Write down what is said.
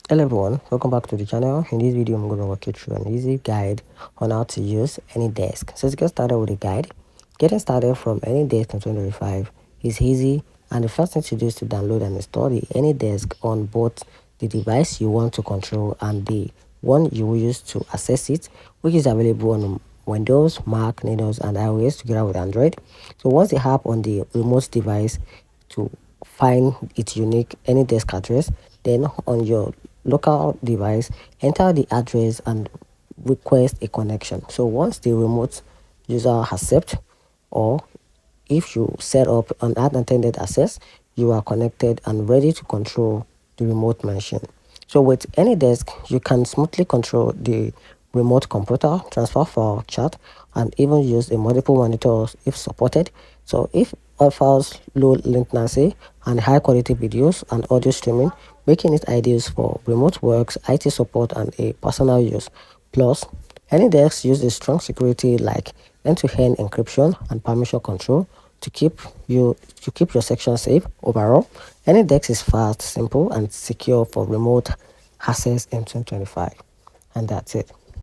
Hello everyone, welcome back to the channel. In this video I'm going to walk you through an easy guide on how to use AnyDesk. So let's get started with the guide. Getting started from AnyDesk in 2025 is easy, and the first thing to do is to download and install the AnyDesk on both the device you want to control and the one you will use to access it, which is available on Windows, Mac, Linux and iOS together with Android. So once the app on the remote device to find its unique AnyDesk address, then on your local device enter the address and request a connection. So once the remote user accepts, or if you set up an unattended access, you are connected and ready to control the remote machine. So with AnyDesk, you can smoothly control the remote computer, transfer file, chat, and even use a multiple monitors if supported. So if offers low latency and high quality videos and audio streaming, making it ideal for remote works, IT support, and a personal use. Plus, AnyDesk uses strong security like end-to-end encryption and permission control to keep your section safe. Overall, AnyDesk is fast, simple, and secure for remote access in 2025. And that's it.